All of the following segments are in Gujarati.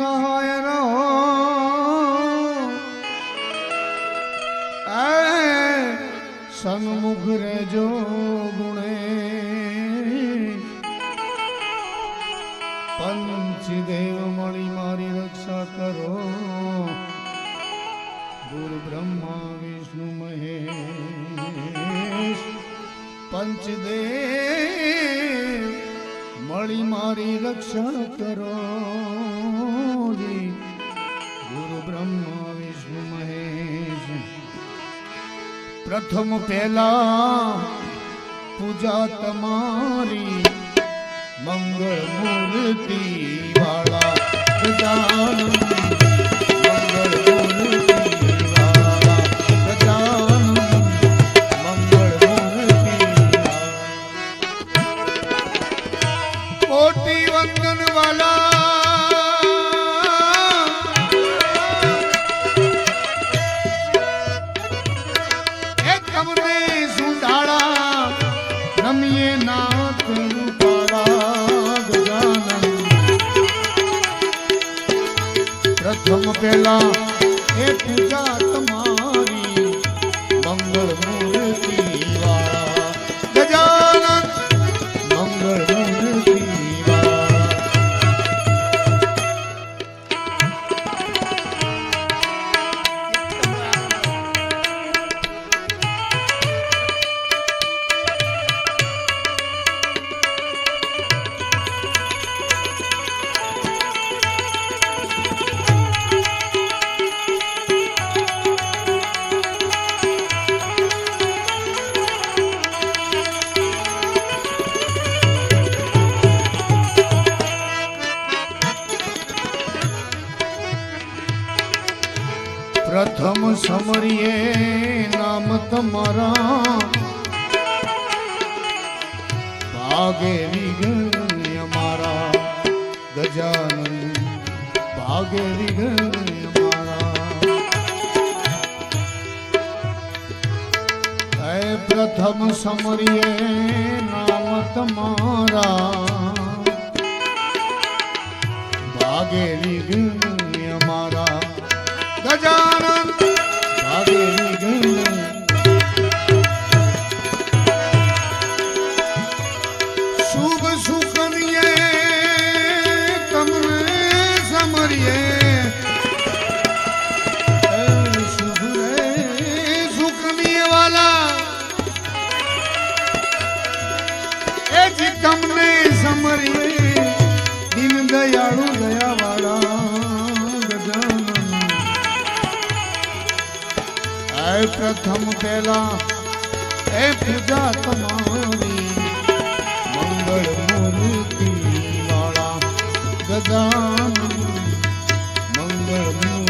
સહાય રહો સન્મુખ રેજો ગુણે પંચદેવ મળી મારી રક્ષા કરો ગુરુ બ્રહ્મા વિષ્ણુ મહેશ પંચદેવ મળી મારી રક્ષા કરો ગુરુ બ્રહ્મા વિષ્ણુ મહેશ પ્રથમ પહેલા પૂજા તમારી મંગળ મૂર્તિ વાળા ગજાનન મંગળ મૂર્તિ વાળા ગજાનન મંગળ મૂર્તિ કોટી વંદન વાલા નમીએ નાથ રૂપાળા ગજાનન પ્રથમ પહેલા એ પૂજા તમારી મંગળ મૂર્તિ વાળા ગજાનન મંગળ મૂર્તિ પ્રથમ સમરીએ નામ તમારા ભાગે વિઘ્ન અમારા ગજાનન ભાગે વિઘ્ન અમારા પ્રથમ સમરીએ નામ તમારા ભાગે વિઘ્ન અમારા ગજાનન ભાગે વિઘ્ન શુભ સુખનીએ તમને સમરીએ શુભ રે સુખનીય વાલા એ જી તમને સમરીએ દિન દયાળુ દયા વાળા પ્રથમ પહેલા એ પૂજા તમારી મંગળ મૂર્તિ વાળા ગજાનન મંગળ મૂર્તિ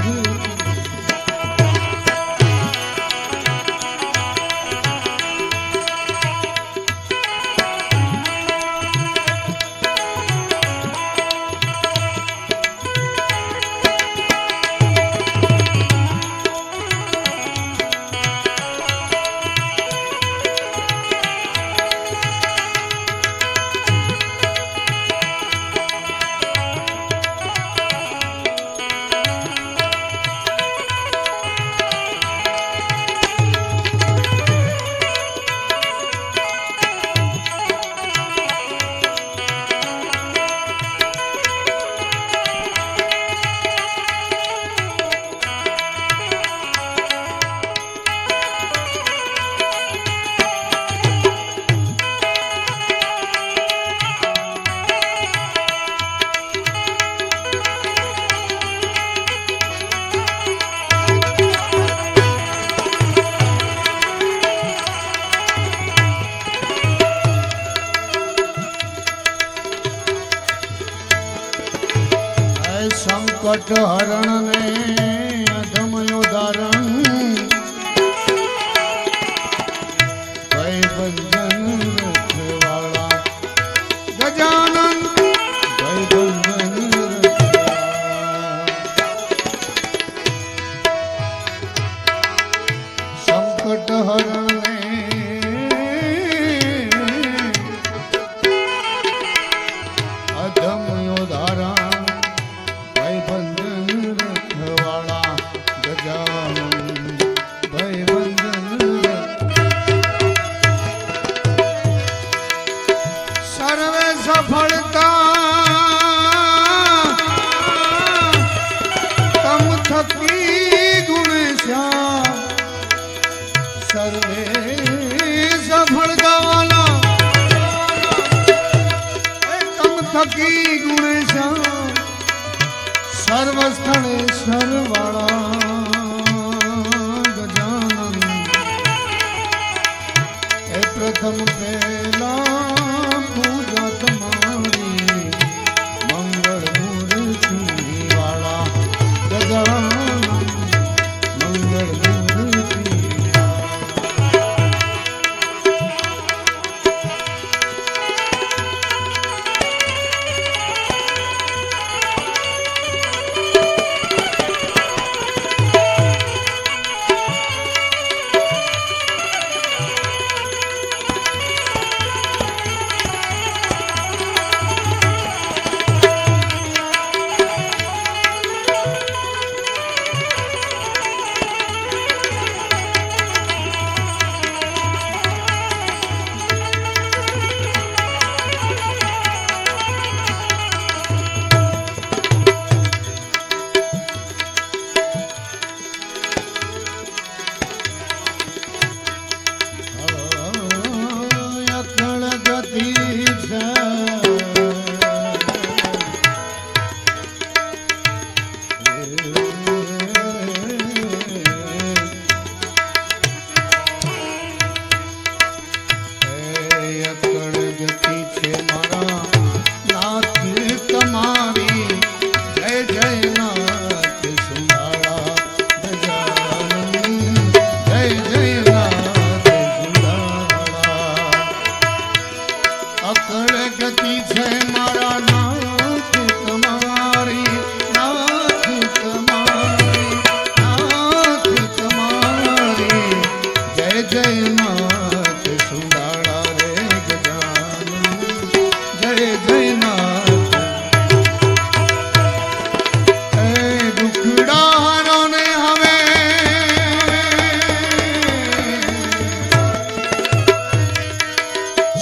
સંકટ હરણ ને અધમ યોધારણ ભય બંધન રખવાળા ગજાનન ભય બંધન સંકટ હરણ ને અધમ યોધારણ સર્વસ્થળે સરવાળા ગજાનન એ પ્રથમ પહેલા પૂજા તમારી મંગળ મૂર્તિ વાળા ગજાનન મંગળ મૂર્તિ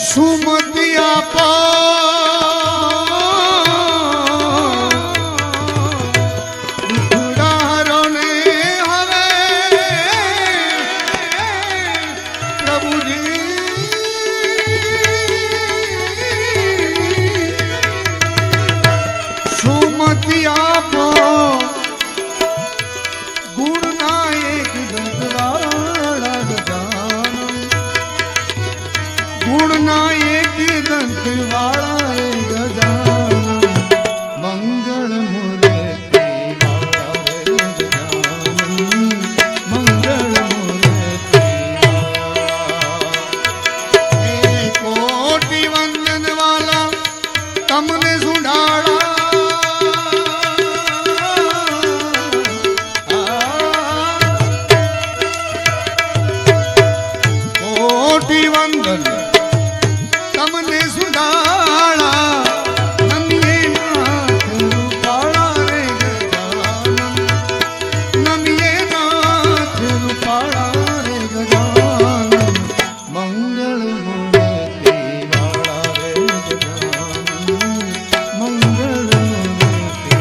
સુમતિ આપો ઉડારોને હવે પ્રભુજી સુમતિ આપો ગુણના એક દંતવાળા ગજાનન ગુણના એક દંતવાળા ગજાનન મંગળ મૂર્તિ વાળા ગજાનન મંગળ મૂર્તિ વાળા કોટી વંદન વાલા તમને સુંઢાળા કોટી વંદન તમને સુધાળા નમિયે નાથ રૂપાળા રે ગજાનન નમિયે નાથ રૂપાળા રે ગજાનન મંગળ મૂર્તિ વાળા રે ગજાનન મંગળ મૂર્તિ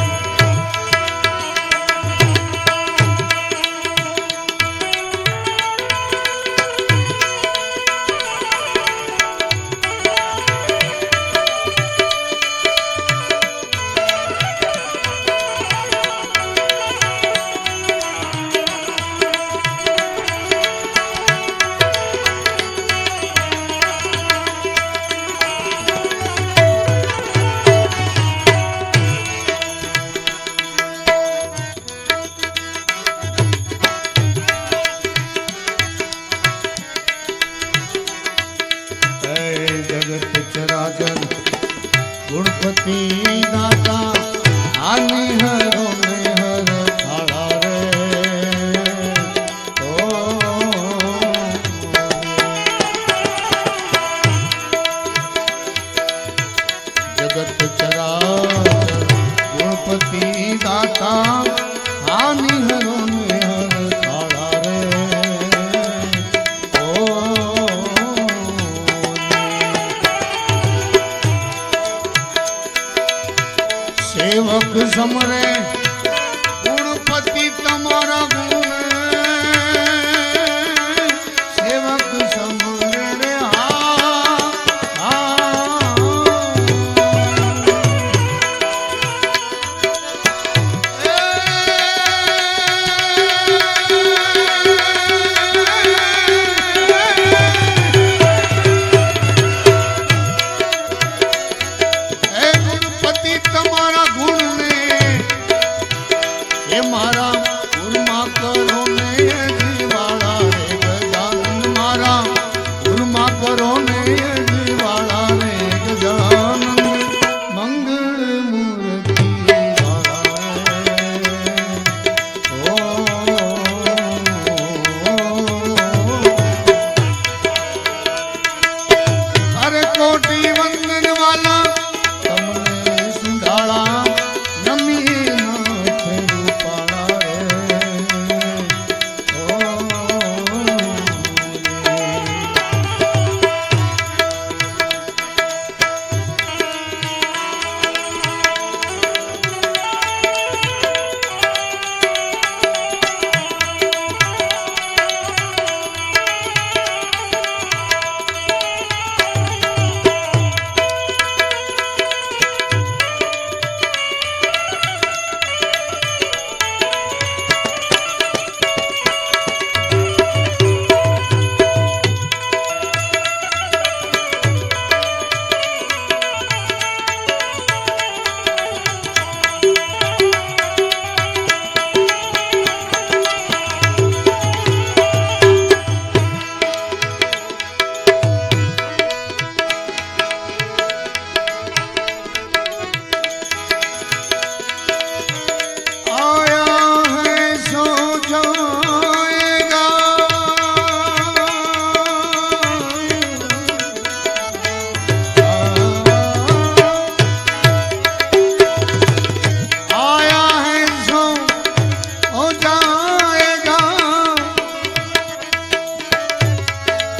જગત ચરાચર ગુણપતિ દાતા આની હરો ને હર થાળા રે ઓ જગત ચરાચર ગુણપતિ દાતા આની હરો ને હર થાળા રે સેવક સમરે ગુણપતિ તમારા ગુણ સેવક સમરે રે મારા ઉર્મા કરો ને જીવાળા રે ગજાનંદ મારા ઉર્મા કરો ને જીવાળા રે ગજાનંદ મંગળ મૂર્તિ અરે કોટી વંદન વાલા તમને સુંધાળા નમી નાથ રૂપાળા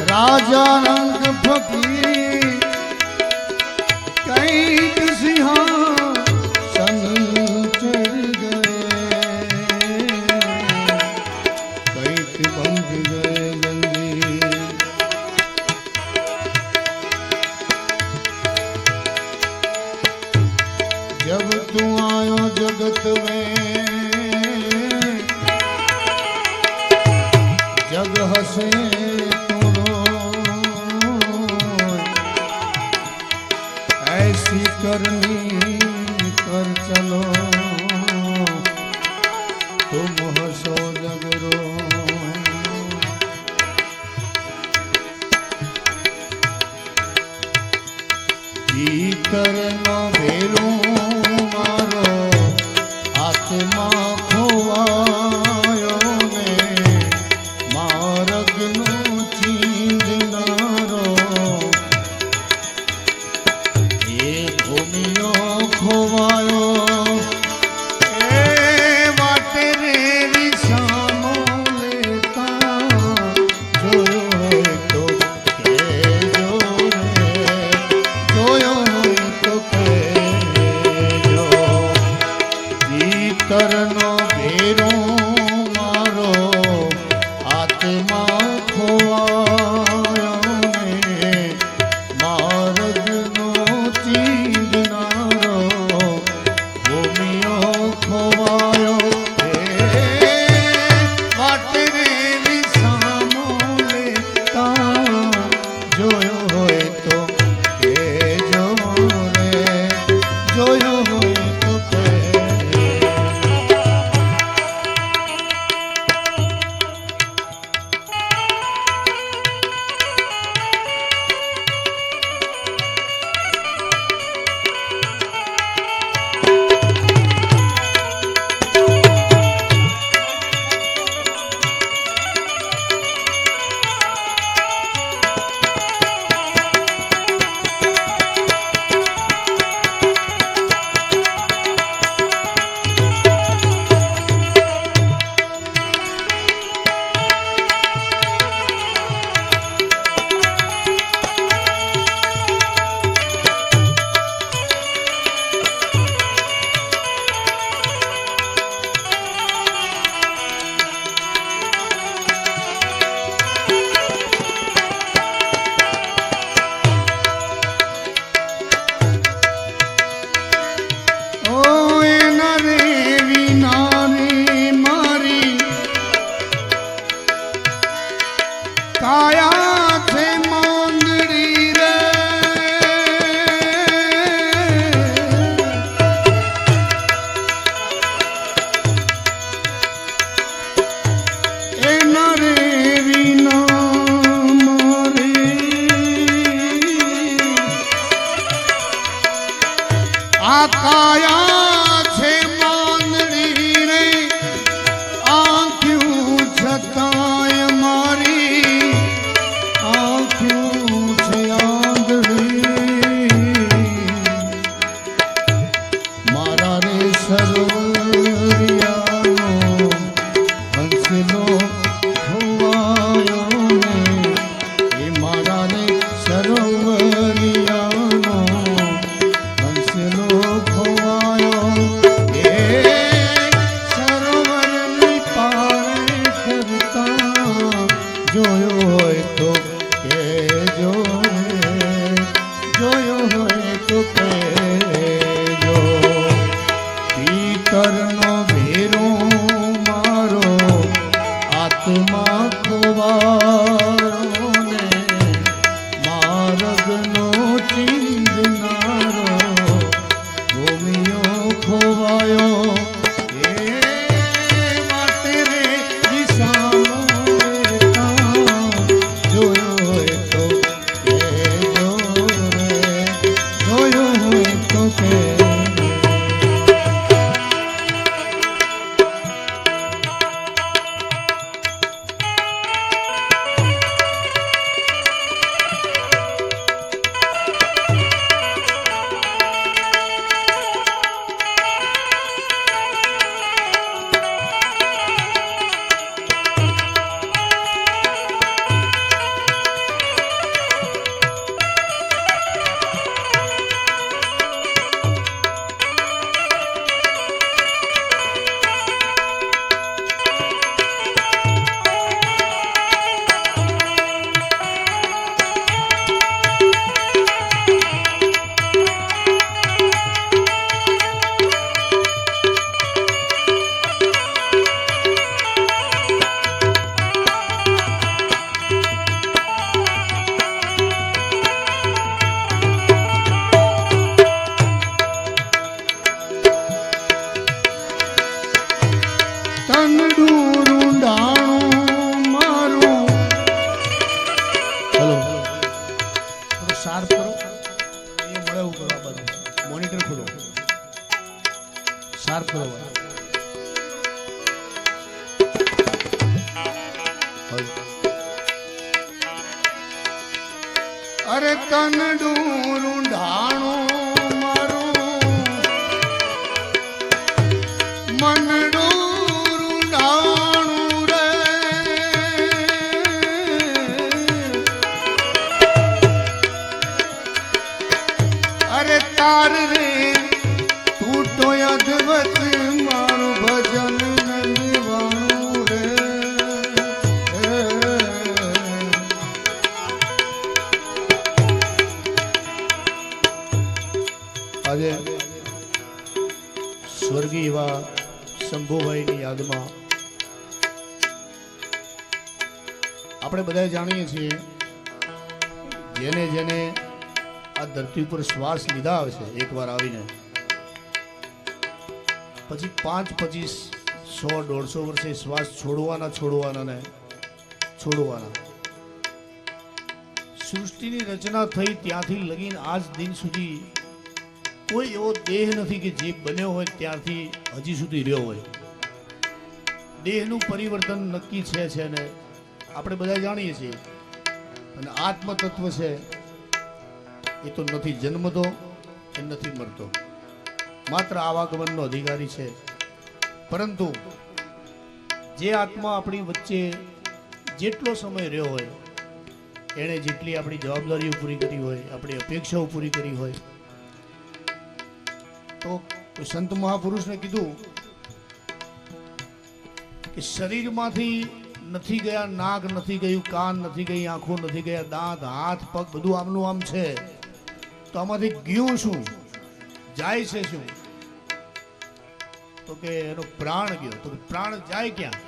राजा रंग फकीर कैक सिंहासन चढ़ गए कैक बंध गए जंजीर जब तू आयो जगत में जग हसे ऐसी करनी कर चलो तुम हसो जगरो भीतर नो भेरू मारो आत्मा खोवायो ने मार्ग नो चींदनारो खोवायो ए वाटे रे विषामो लेता जोयो है तो केजो रे जोयो है तो केजो भीतरनो भेरो मारो आत्मा खोवायो ने मार्गनो चींदनारो ભૂમિઓ ખોવાયો વાટે રે વિસામો લેતા જોયો હોય તો કેજો રે જોયો હોય તો અંતરનો ભેરો મારો આત્મા ખોવાયો ને માર્ગનો ચીંધનારો ભૂમિયો ખોવાયો એ માટે રે દિશાનો જોયો હોય તો કહેજો રે જોયો હોય તો કહેજો. અરે તન ડૂંઢાણું મારું મન ડૂંઢાણું રે અરે તાર રે તૂટો અદવત મારું ભજન નંદવાણું રે. આજે સ્વર્ગીય એવા શંભુભાઈની યાદમાં આપણે બધા જાણીએ છીએ જેને જેને આ ધરતી ઉપર શ્વાસ લીધા આવે છે એકવાર આવીને પછી 5, 25, 100, 150 વર્ષે શ્વાસ છોડવાના સૃષ્ટિની રચના થઈ ત્યાંથી લગીને આજ દિન સુધી કોઈ એવો દેહ નથી કે જે બન્યો હોય ત્યારથી હજી સુધી રહ્યો હોય. દેહનું પરિવર્તન નક્કી છે ને આપણે બધા જાણીએ છીએ. અને આત્મ તત્વ છે એ તો નથી જન્મતો એ નથી મરતો, માત્ર આવાગમનનો અધિકારી છે. પરંતુ જે આત્મા આપણી વચ્ચે જેટલો સમય રહ્યો હોય એણે જેટલી આપણી જવાબદારીઓ પૂરી કરી હોય, આપણી અપેક્ષાઓ પૂરી કરી હોય, તો સંત મહાપુરુષને કીધું કે શરીરમાંથી નથી ગયા નાક, નથી ગયું કાન, નથી ગઈ આંખો, નથી ગયા દાંત, હાથ, પગ, બધું આમનું આમ છે. તો આમાંથી ગયું શું, જાય છે શું? તો કે એનો પ્રાણ ગયો. તો પ્રાણ જાય ક્યાં?